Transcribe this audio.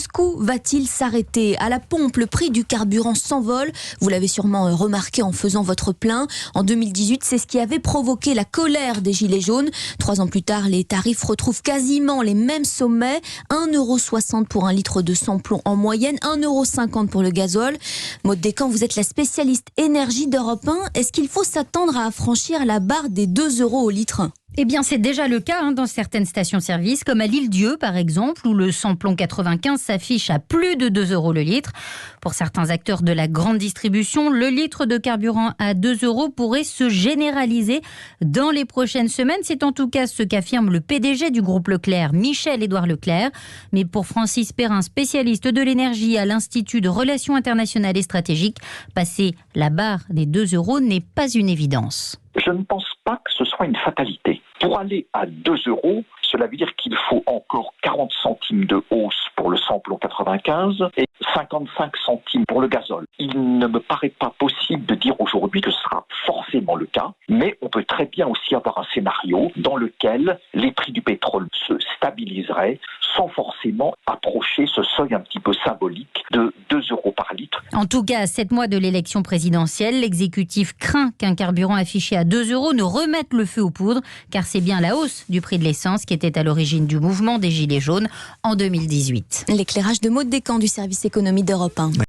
jusqu'où va-t-il s'arrêter ? À la pompe, le prix du carburant s'envole. Vous l'avez sûrement remarqué en faisant votre plein. En 2018, c'est ce qui avait provoqué la colère des Gilets jaunes. 3 ans plus tard, les tarifs retrouvent quasiment les mêmes sommets. 1,60 € pour un litre de samplon en moyenne, 1,50 € pour le gazole. Maud Descamps, vous êtes la spécialiste énergie d'Europe 1. Est-ce qu'il faut s'attendre à franchir la barre des 2 € au litre ? Eh bien, c'est déjà le cas dans certaines stations-service, comme à l'Île-Dieu, par exemple, où le samplon 95 s'affiche à plus de 2 € le litre. Pour certains acteurs de la grande distribution, le litre de carburant à 2 € pourrait se généraliser dans les prochaines semaines. C'est en tout cas ce qu'affirme le PDG du groupe Leclerc, Michel-Édouard Leclerc. Mais pour Francis Perrin, spécialiste de l'énergie à l'Institut de Relations internationales et stratégiques, passer la barre des 2 € n'est pas une évidence. Je ne pense pas que ce soit une fatalité. Pour aller à 2 €, cela veut dire qu'il faut encore 40 centimes de hausse pour le samplon 95 et 55 centimes pour le gazole. Il ne me paraît pas possible de dire aujourd'hui que ce sera forcément le cas, mais on peut très bien aussi avoir un scénario dans lequel les prix du pétrole se stabiliseraient sans forcément approcher ce seuil un petit peu symbolique de 2 € par litre. En tout cas, à 7 mois de l'élection présidentielle, l'exécutif craint qu'un carburant affiché à 2 € ne remette le feu aux poudres, car c'est bien la hausse du prix de l'essence qui était à l'origine du mouvement des Gilets jaunes en 2018. L'éclairage de Maud Descamps du service économie d'Europe 1.